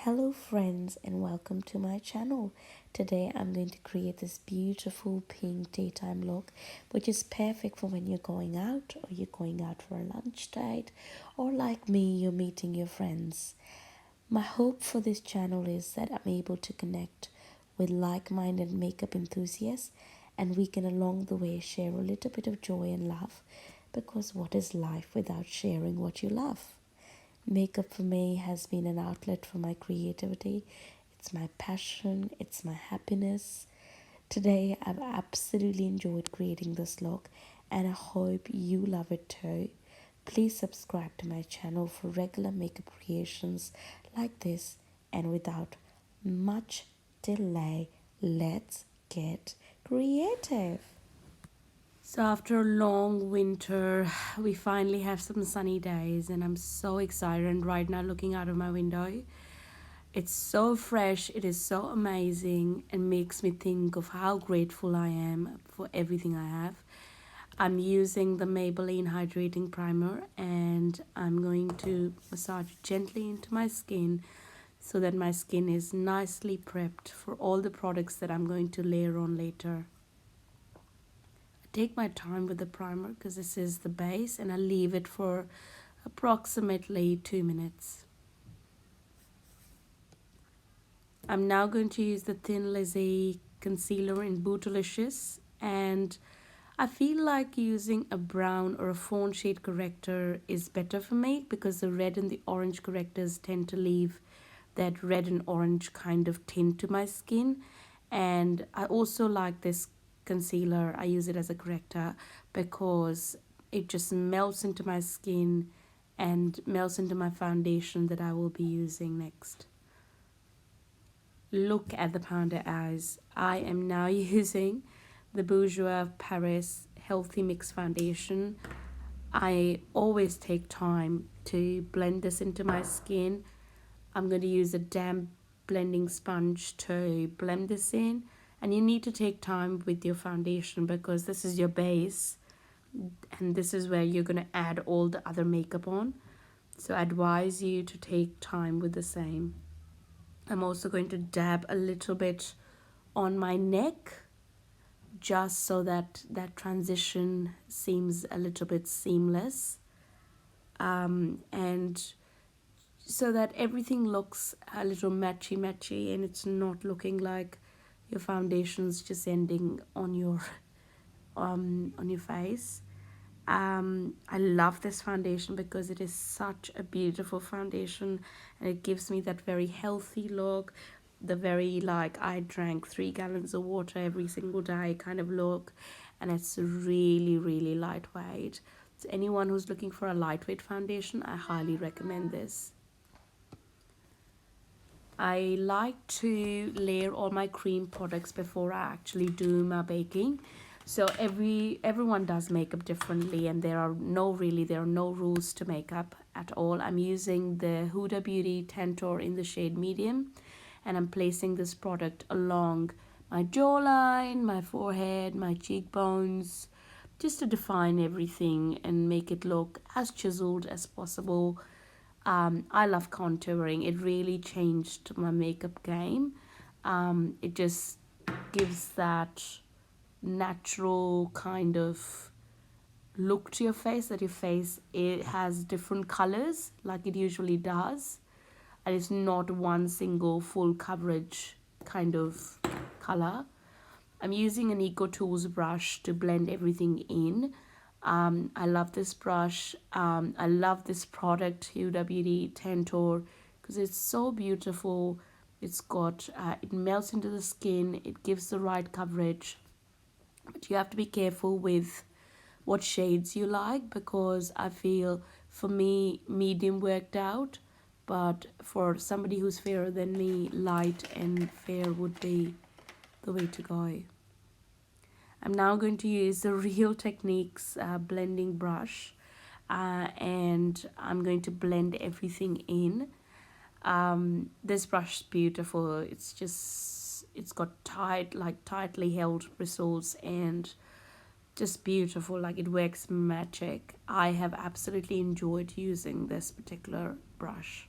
Hello friends and welcome to my channel. Today I'm going to create this beautiful pink daytime look which is perfect for when you're going out or you're going out for a lunch date or like me you're meeting your friends. My hope for this channel is that I'm able to connect with like-minded makeup enthusiasts and we can along the way share a little bit of joy and love because what is life without sharing what you love? Makeup for me has been an outlet for my creativity. It's my passion, it's my happiness. Today, I've absolutely enjoyed creating this look and I hope you love it too. Please subscribe to my channel for regular makeup creations like this, and without much delay, let's get creative. So after a long winter, we finally have some sunny days and I'm so excited. And right now looking out of my window, it's so fresh, it is so amazing and makes me think of how grateful I am for everything I have. I'm using the Maybelline Hydrating Primer and I'm going to massage it gently into my skin so that my skin is nicely prepped for all the products that I'm going to layer on later. Take my time with the primer because this is the base and I leave it for approximately 2 minutes. I'm now going to use the Thin Lizzy concealer in Bootylicious, and I feel like using a brown or a fawn shade corrector is better for me because the red and the orange correctors tend to leave that red and orange kind of tint to my skin. And I also like this concealer. I use it as a corrector because it just melts into my skin and melts into my foundation that I will be using next. Look at the powder eyes. I am now using the Bourjois Paris Healthy Mix Foundation. I always take time to blend this into my skin. I'm going to use a damp blending sponge to blend this in, and you need to take time with your foundation because this is your base and this is where you're going to add all the other makeup on, so I advise you to take time with the same. I'm also going to dab a little bit on my neck just so that that transition seems a little bit seamless, and so that everything looks a little matchy and it's not looking like your foundation's just ending on your face. I love this foundation because it is such a beautiful foundation and it gives me that very healthy look, the very like I drank 3 gallons of water every single day kind of look, and it's really lightweight. So anyone who's looking for a lightweight foundation, I highly recommend this. I like to layer all my cream products before I actually do my baking. So everyone does makeup differently, and there are no rules to makeup at all. I'm using the Huda Beauty Tantour in the shade medium, and I'm placing this product along my jawline, my forehead, my cheekbones, just to define everything and make it look as chiseled as possible. I love contouring. It really changed my makeup game. It just gives that natural kind of look to your face, that your face it has different colors like it usually does, and it's not one single full coverage kind of color. I'm using an Eco Tools brush to blend everything in. I love this brush. I love this product, Huda Beauty Tantour, because it's so beautiful. It's got, it melts into the skin. It gives the right coverage. But you have to be careful with what shades you like, because I feel for me, medium worked out. But for somebody who's fairer than me, light and fair would be the way to go. I'm now going to use the Real Techniques blending brush, and I'm going to blend everything in. This brush is beautiful. It's got tightly held bristles and just beautiful, like it works magic. I have absolutely enjoyed using this particular brush.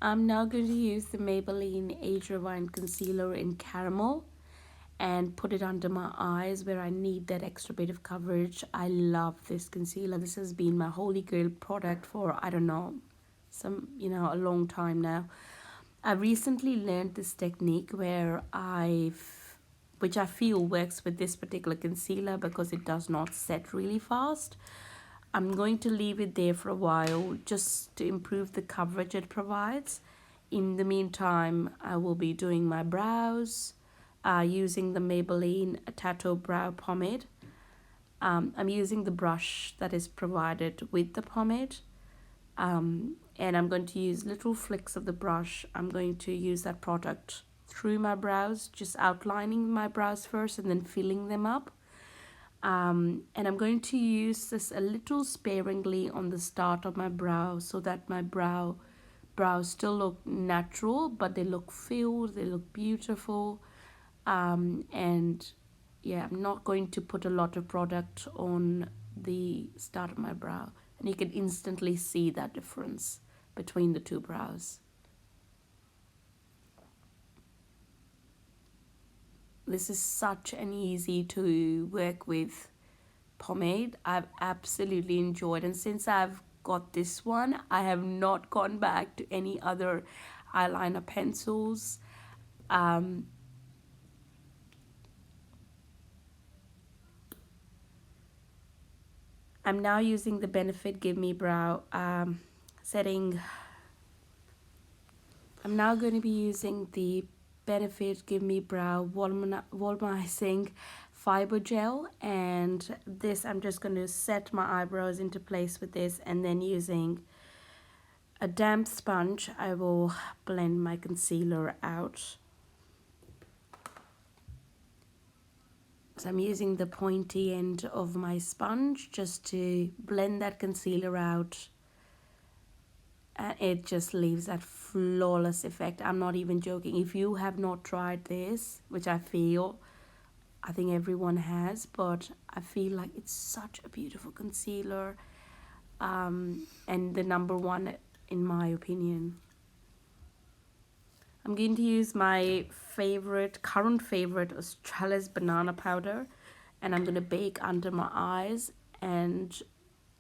I'm now going to use the Maybelline Age Rewind Concealer in Caramel and put it under my eyes where I need that extra bit of coverage. I love this concealer. This has been my holy grail product for, I don't know, a long time now. I recently learned this technique which I feel works with this particular concealer because it does not set really fast. I'm going to leave it there for a while just to improve the coverage it provides. In the meantime, I will be doing my brows using the Maybelline Tattoo Brow Pomade. I'm using the brush that is provided with the pomade. And I'm going to use little flicks of the brush. I'm going to use that product through my brows, just outlining my brows first and then filling them up. And I'm going to use this a little sparingly on the start of my brow so that my brows still look natural, but they look filled, they look beautiful. And yeah, I'm not going to put a lot of product on the start of my brow, and you can instantly see that difference between the two brows. This is such an easy to work with pomade. I've absolutely enjoyed, and since I've got this one, I have not gone back to any other eyeliner pencils. um, I'm now using the Benefit Give Me Brow setting. I'm now going to be using the Benefit Give Me Brow Volumizing Fiber Gel, and this I'm just going to set my eyebrows into place with this, and then using a damp sponge I will blend my concealer out. So I'm using the pointy end of my sponge just to blend that concealer out, and it just leaves that flawless effect. I'm not even joking. If you have not tried this, which I think everyone has, but I feel like it's such a beautiful concealer, and the number one in my opinion. I'm going to use my current favorite Australis banana powder, and I'm going to bake under my eyes, and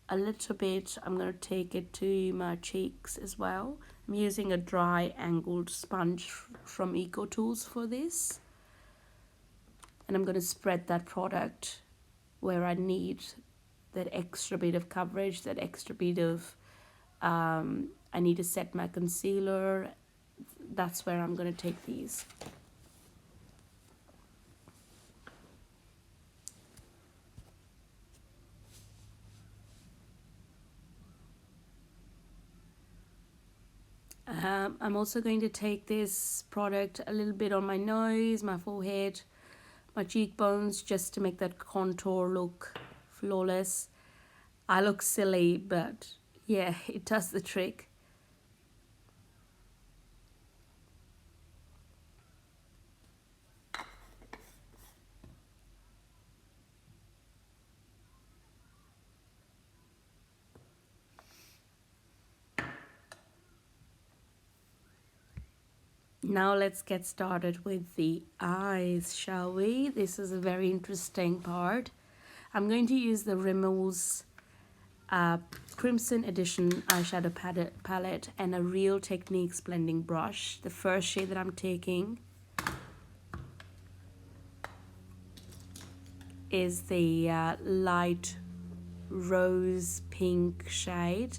a little bit I'm going to take it to my cheeks as well. I'm using a dry angled sponge from EcoTools for this, and I'm going to spread that product where I need that extra bit of coverage, that extra bit of I need to set my concealer. That's where I'm going to take these. I'm also going to take this product a little bit on my nose, my forehead, my cheekbones, just to make that contour look flawless. I look silly, but yeah, it does the trick. Now let's get started with the eyes, shall we? This is a very interesting part. I'm going to use the Rimmel's Crimson Edition eyeshadow palette and a Real Techniques blending brush. The first shade that I'm taking is the light rose pink shade,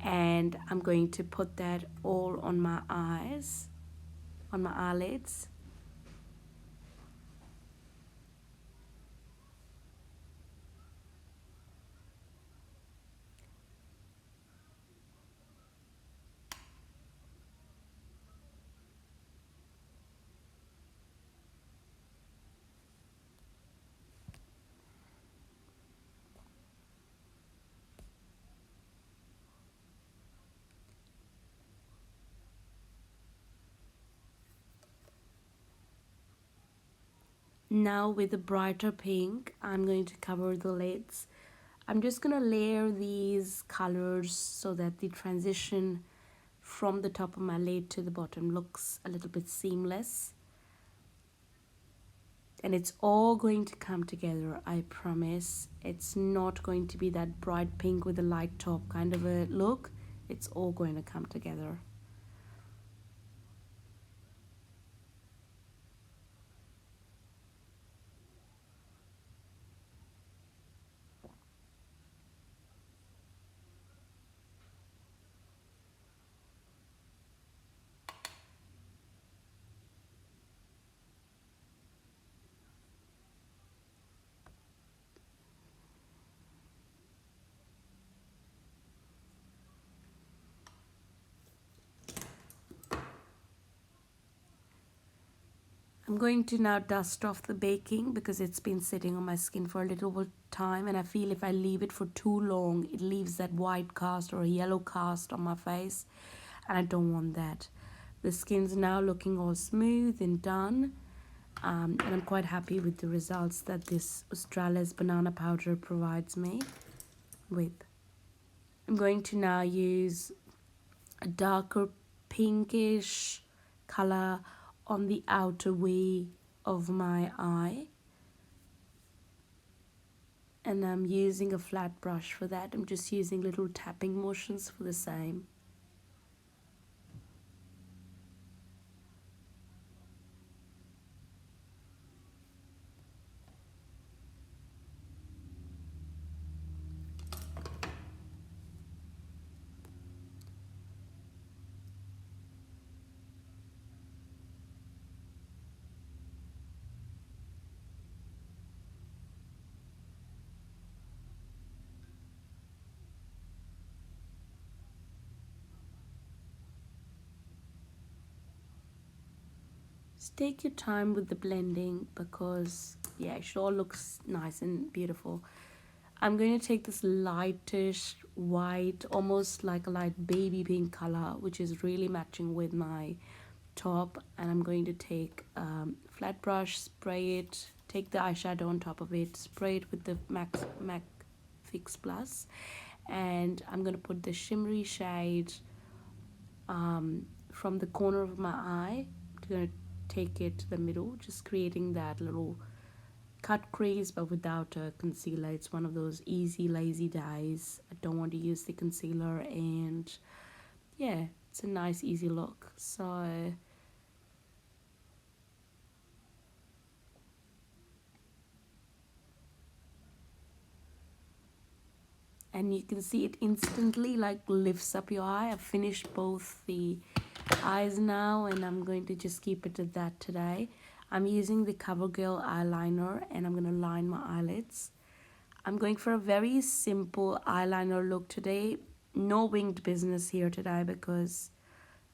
and I'm going to put that all on my eyes, on my eyelids. Now with a brighter pink, I'm going to cover the lids. I'm just going to layer these colors so that the transition from the top of my lid to the bottom looks a little bit seamless. And it's all going to come together, I promise. It's not going to be that bright pink with a light top kind of a look. It's all going to come together. I'm going to now dust off the baking because it's been sitting on my skin for a little time, and I feel if I leave it for too long, it leaves that white cast or a yellow cast on my face, and I don't want that. The skin's now looking all smooth and done, and I'm quite happy with the results that this Australis banana powder provides me with. I'm going to now use a darker pinkish color on the outer V of my eye, and I'm using a flat brush for that. I'm just using little tapping motions for the same. Just take your time with the blending because yeah, it all looks nice and beautiful. I'm going to take this lightish white, almost like a light baby pink color, which is really matching with my top, and I'm going to take flat brush, spray it, take the eyeshadow on top of it, spray it with the MAC Fix Plus, and I'm going to put the shimmery shade from the corner of my eye. I'm going to take it to the middle, just creating that little cut crease but without a concealer. It's one of those easy lazy days. I don't want to use the concealer, and yeah, it's a nice easy look. So and you can see it instantly like lifts up your eye. I've finished both the eyes now, and I'm going to just keep it at that today. I'm using the CoverGirl eyeliner, and I'm going to line my eyelids. I'm going for a very simple eyeliner look today. No winged business here today because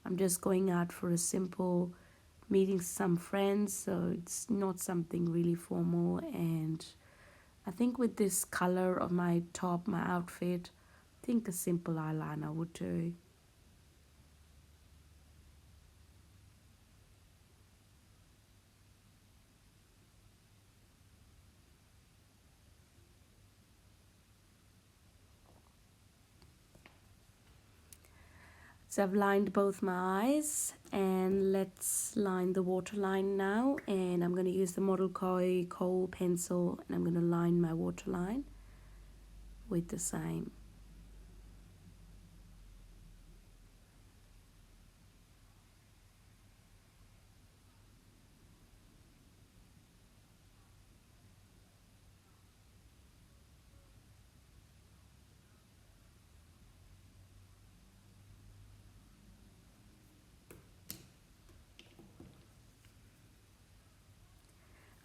I'm just going out for a simple meeting some friends, so it's not something really formal. And I think with this color of my top, my outfit, I think a simple eyeliner would do. So I've lined both my eyes, and let's line the waterline now. And I'm going to use the Model Koi kohl pencil, and I'm going to line my waterline with the same.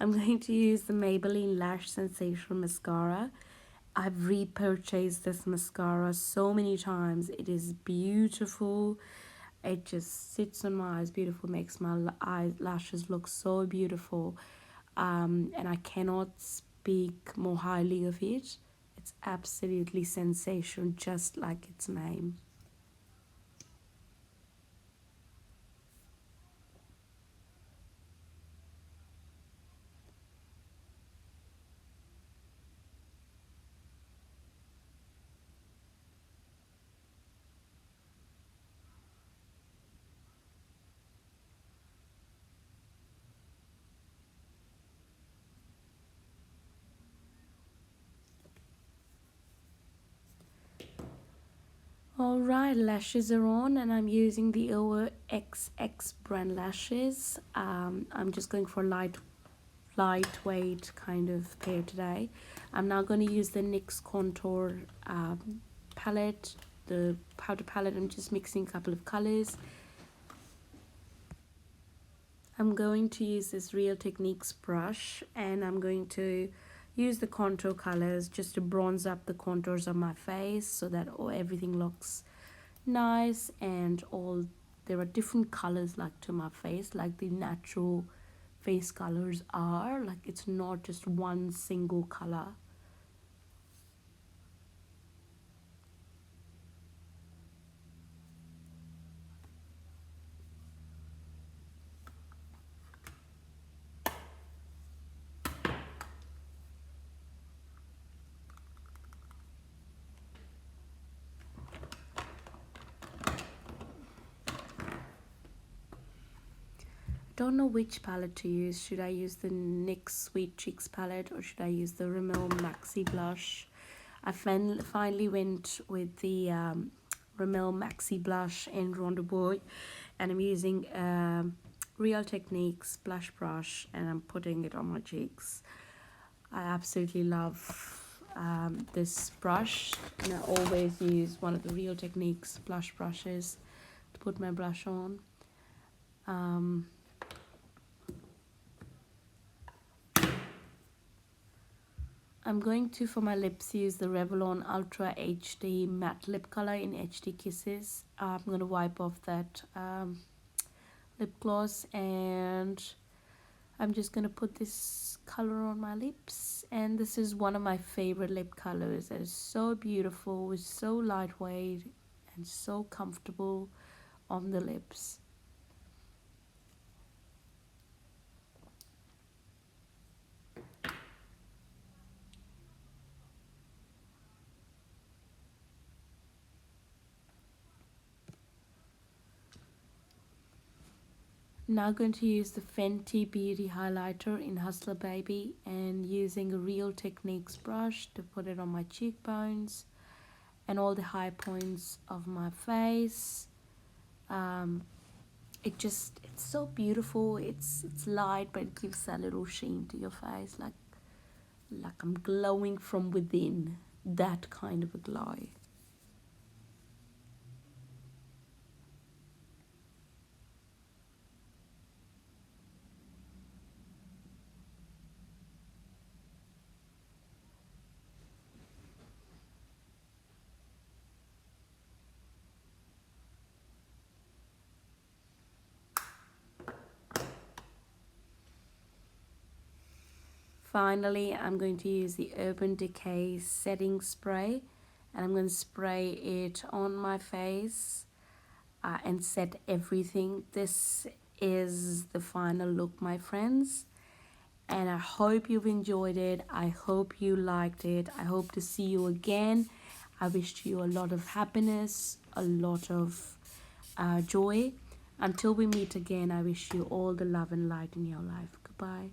I'm going to use the Maybelline Lash Sensation Mascara. I've repurchased this mascara so many times. It is beautiful. It just sits on my eyes beautiful, makes my lashes look so beautiful. And I cannot speak more highly of it. It's absolutely sensational, just like its name. Alright, lashes are on and I'm using the Over XX brand lashes. I'm just going for lightweight kind of pair today. I'm now going to use the NYX Contour palette, the powder palette. I'm just mixing a couple of colors. I'm going to use this Real Techniques brush and I'm going to use the contour colors just to bronze up the contours of my face so that everything looks nice, and all there are different colors like to my face, like the natural face colors are, like it's not just one single color. Don't know which palette to use. Should I use the NYX Sweet Cheeks palette or should I use the Rimmel Maxi Blush? I finally went with the Rimmel Maxi Blush in Rendezvous, and I'm using Real Techniques blush brush and I'm putting it on my cheeks. I absolutely love this brush, and I always use one of the Real Techniques blush brushes to put my blush on. I'm going to, for my lips, use the Revlon Ultra HD Matte Lip Color in HD Kisses. I'm going to wipe off that lip gloss and I'm just going to put this color on my lips. And this is one of my favorite lip colors. It is so beautiful, it's so lightweight and so comfortable on the lips. Now going to use the Fenty Beauty highlighter in Hustler Baby and using a Real Techniques brush to put it on my cheekbones and all the high points of my face. It's so beautiful. It's light, but it gives that little sheen to your face, like I'm glowing from within. That kind of a glow. Finally, I'm going to use the Urban Decay setting spray and I'm going to spray it on my face and set everything. This is the final look, my friends, and I hope you've enjoyed it. I hope you liked it. I hope to see you again. I wish you a lot of happiness, a lot of joy. Until we meet again, I wish you all the love and light in your life. Goodbye.